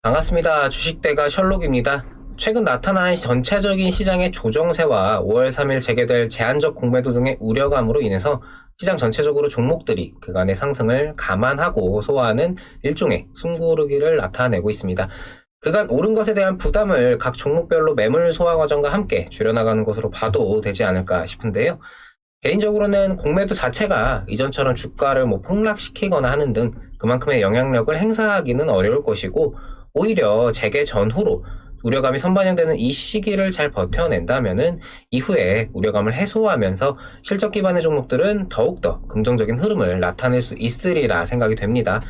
반갑습니다. 주식대가 셜록입니다. 최근 나타난 전체적인 시장의 조정세와 5월 3일 재개될 제한적 공매도 등의 우려감으로 인해서 시장 전체적으로 종목들이 그간의 상승을 감안하고 소화하는 일종의 숨고르기를 나타내고 있습니다. 그간 오른 것에 대한 부담을 각 종목별로 매물 소화 과정과 함께 줄여나가는 것으로 봐도 되지 않을까 싶은데요. 개인적으로는 공매도 자체가 이전처럼 주가를 폭락시키거나 하는 등 그만큼의 영향력을 행사하기는 어려울 것이고, 오히려 재개 전후로 우려감이 선반영되는 이 시기를 잘 버텨낸다면은 이후에 우려감을 해소하면서 실적 기반의 종목들은 더욱더 긍정적인 흐름을 나타낼 수 있으리라 생각이 됩니다.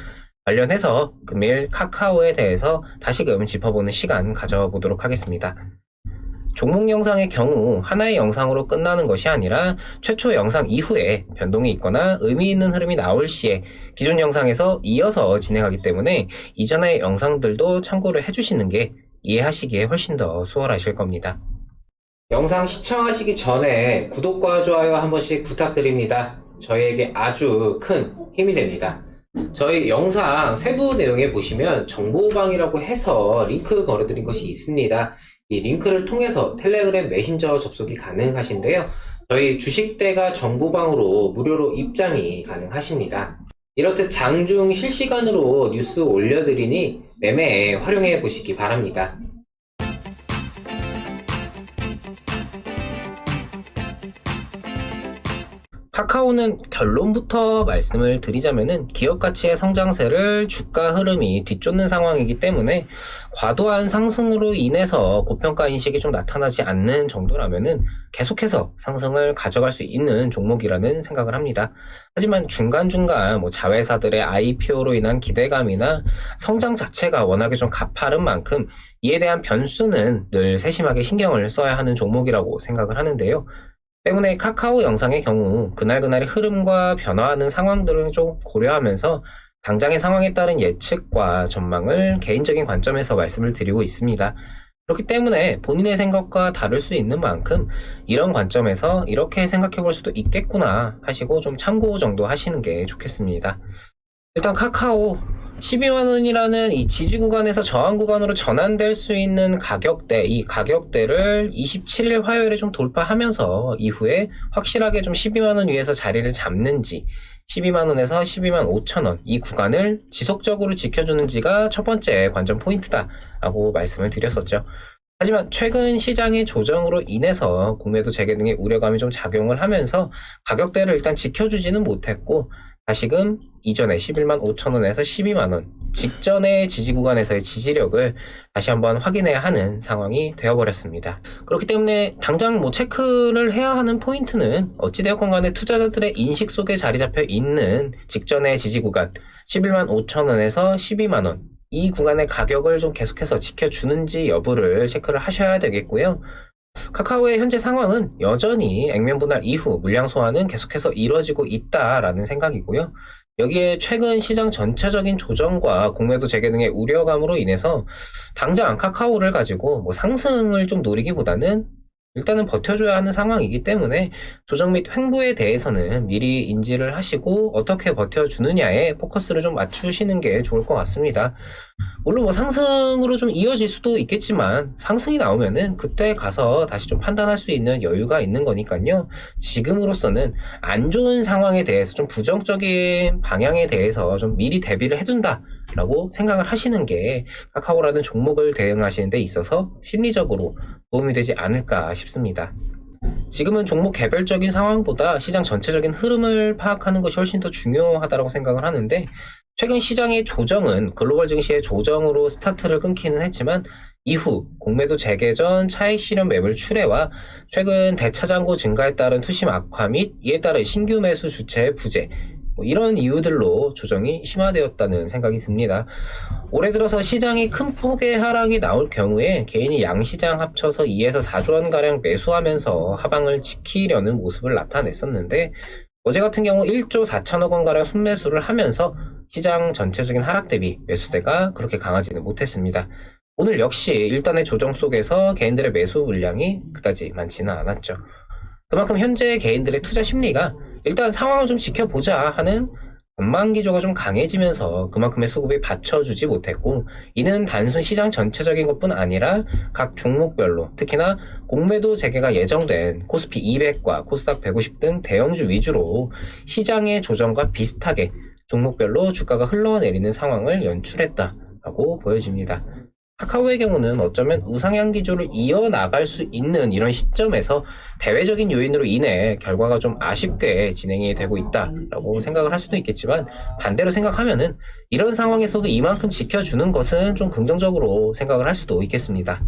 관련해서 금일 카카오에 대해서 다시금 짚어보는 시간 가져보도록 하겠습니다. 종목 영상의 경우 하나의 영상으로 끝나는 것이 아니라 최초 영상 이후에 변동이 있거나 의미 있는 흐름이 나올 시에 기존 영상에서 이어서 진행하기 때문에 이전의 영상들도 참고를 해주시는 게 이해하시기에 훨씬 더 수월하실 겁니다. 영상 시청하시기 전에 구독과 좋아요 한 번씩 부탁드립니다. 저희에게 아주 큰 힘이 됩니다. 저희 영상 세부 내용에 보시면 정보방이라고 해서 링크 걸어드린 것이 있습니다. 이 링크를 통해서 텔레그램 메신저 접속이 가능하신데요. 저희 주식대가 정보방으로 무료로 입장이 가능하십니다. 이렇듯 장중 실시간으로 뉴스 올려드리니 매매에 활용해 보시기 바랍니다. 카카오는 결론부터 말씀을 드리자면은 기업 가치의 성장세를 주가 흐름이 뒤쫓는 상황이기 때문에 과도한 상승으로 인해서 고평가 인식이 좀 나타나지 않는 정도라면은 계속해서 상승을 가져갈 수 있는 종목이라는 생각을 합니다. 하지만 중간중간 자회사들의 IPO로 인한 기대감이나 성장 자체가 워낙에 좀 가파른 만큼 이에 대한 변수는 늘 세심하게 신경을 써야 하는 종목이라고 생각을 하는데요. 때문에 카카오 영상의 경우 그날그날의 흐름과 변화하는 상황들을 좀 고려하면서 당장의 상황에 따른 예측과 전망을 개인적인 관점에서 말씀을 드리고 있습니다. 그렇기 때문에 본인의 생각과 다를 수 있는 만큼 이런 관점에서 이렇게 생각해 볼 수도 있겠구나 하시고 좀 참고 정도 하시는 게 좋겠습니다. 일단 카카오 12만원이라는 이 지지 구간에서 저항 구간으로 전환될 수 있는 가격대, 이 가격대를 27일 화요일에 좀 돌파하면서 이후에 확실하게 좀 12만원 위에서 자리를 잡는지, 12만원에서 12만 5천원 이 구간을 지속적으로 지켜주는지가 첫 번째 관전 포인트다라고 말씀을 드렸었죠. 하지만 최근 시장의 조정으로 인해서 공매도 재개 등의 우려감이 좀 작용을 하면서 가격대를 일단 지켜주지는 못했고, 다시금 이전에 11만 5천원에서 12만원 직전의 지지 구간에서의 지지력을 다시 한번 확인해야 하는 상황이 되어버렸습니다. 그렇기 때문에 당장 체크를 해야 하는 포인트는 어찌되었건 간에 투자자들의 인식 속에 자리 잡혀 있는 직전의 지지 구간 11만 5천원에서 12만원 이 구간의 가격을 좀 계속해서 지켜주는지 여부를 체크를 하셔야 되겠고요. 카카오의 현재 상황은 여전히 액면 분할 이후 물량 소화는 계속해서 이루어지고 있다라는 생각이고요. 여기에 최근 시장 전체적인 조정과 공매도 재개 등의 우려감으로 인해서 당장 카카오를 가지고 상승을 좀 노리기보다는 일단은 버텨줘야 하는 상황이기 때문에 조정 및 횡보에 대해서는 미리 인지를 하시고 어떻게 버텨주느냐에 포커스를 좀 맞추시는 게 좋을 것 같습니다. 물론 상승으로 좀 이어질 수도 있겠지만 상승이 나오면은 그때 가서 다시 좀 판단할 수 있는 여유가 있는 거니까요. 지금으로서는 안 좋은 상황에 대해서 좀 부정적인 방향에 대해서 좀 미리 대비를 해둔다 라고 생각을 하시는 게 카카오라는 종목을 대응하시는 데 있어서 심리적으로 도움이 되지 않을까 싶습니다. 지금은 종목 개별적인 상황보다 시장 전체적인 흐름을 파악하는 것이 훨씬 더 중요하다고 생각을 하는데, 최근 시장의 조정은 글로벌 증시의 조정으로 스타트를 끊기는 했지만 이후 공매도 재개 전 차익 실현 매물 출회와 최근 대차장고 증가에 따른 투심 악화 및 이에 따른 신규 매수 주체의 부재, 이런 이유들로 조정이 심화되었다는 생각이 듭니다. 올해 들어서 시장이 큰 폭의 하락이 나올 경우에 개인이 양시장 합쳐서 2에서 4조 원가량 매수하면서 하방을 지키려는 모습을 나타냈었는데, 어제 같은 경우 1조 4천억 원가량 순매수를 하면서 시장 전체적인 하락 대비 매수세가 그렇게 강하지는 못했습니다. 오늘 역시 일단의 조정 속에서 개인들의 매수 물량이 그다지 많지는 않았죠. 그만큼 현재 개인들의 투자 심리가 일단 상황을 좀 지켜보자 하는 전망 기조가 좀 강해지면서 그만큼의 수급이 받쳐주지 못했고, 이는 단순 시장 전체적인 것뿐 아니라 각 종목별로, 특히나 공매도 재개가 예정된 코스피 200과 코스닥 150 등 대형주 위주로 시장의 조정과 비슷하게 종목별로 주가가 흘러내리는 상황을 연출했다라고 보여집니다. 카카오의 경우는 어쩌면 우상향 기조를 이어나갈 수 있는 이런 시점에서 대외적인 요인으로 인해 결과가 좀 아쉽게 진행이 되고 있다라고 생각을 할 수도 있겠지만, 반대로 생각하면은 이런 상황에서도 이만큼 지켜주는 것은 좀 긍정적으로 생각을 할 수도 있겠습니다.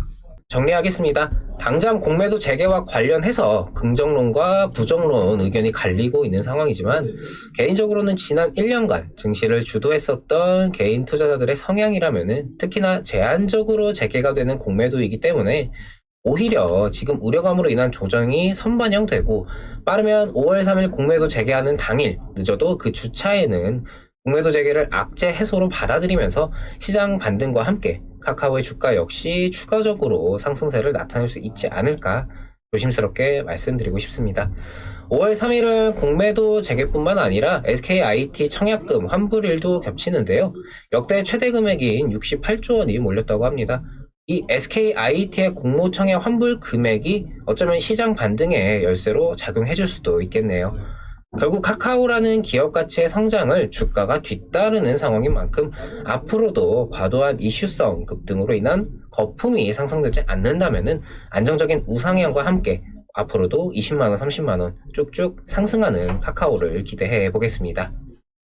정리하겠습니다. 당장 공매도 재개와 관련해서 긍정론과 부정론 의견이 갈리고 있는 상황이지만, 개인적으로는 지난 1년간 증시를 주도했었던 개인 투자자들의 성향이라면은 특히나 제한적으로 재개가 되는 공매도이기 때문에 오히려 지금 우려감으로 인한 조정이 선반영되고, 빠르면 5월 3일 공매도 재개하는 당일, 늦어도 그 주차에는 공매도 재개를 악재 해소로 받아들이면서 시장 반등과 함께 카카오의 주가 역시 추가적으로 상승세를 나타낼 수 있지 않을까 조심스럽게 말씀드리고 싶습니다. 5월 3일은 공매도 재개뿐만 아니라 SKIT 청약금 환불일도 겹치는데요. 역대 최대 금액인 68조 원이 몰렸다고 합니다. 이 SKIT의 공모청약 환불 금액이 어쩌면 시장 반등의 열쇠로 작용해줄 수도 있겠네요. 결국 카카오라는 기업 가치의 성장을 주가가 뒤따르는 상황인 만큼 앞으로도 과도한 이슈성 급등으로 인한 거품이 상승되지 않는다면은 안정적인 우상향과 함께 앞으로도 20만원, 30만원 쭉쭉 상승하는 카카오를 기대해 보겠습니다.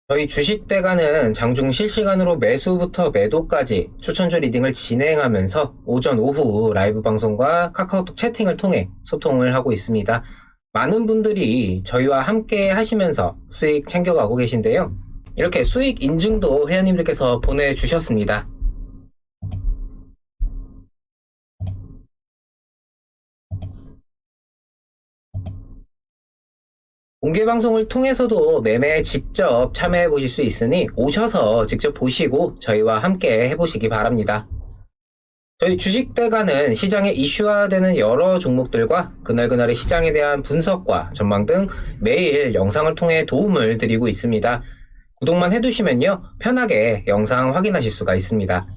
저희 주식대가는 장중 실시간으로 매수부터 매도까지 추천주 리딩을 진행하면서 오전, 오후 라이브 방송과 카카오톡 채팅을 통해 소통을 하고 있습니다. 많은 분들이 저희와 함께 하시면서 수익 챙겨가고 계신데요. 이렇게 수익 인증도 회원님들께서 보내주셨습니다. 공개방송을 통해서도 매매에 직접 참여해 보실 수 있으니 오셔서 직접 보시고 저희와 함께 해보시기 바랍니다. 저희 주식대가는 시장에 이슈화되는 여러 종목들과 그날그날의 시장에 대한 분석과 전망 등 매일 영상을 통해 도움을 드리고 있습니다. 구독만 해두시면요, 편하게 영상 확인하실 수가 있습니다.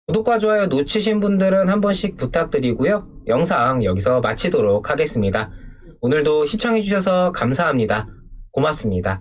구독과 좋아요 놓치신 분들은 한 번씩 부탁드리고요. 영상 여기서 마치도록 하겠습니다. 오늘도 시청해주셔서 감사합니다. 고맙습니다.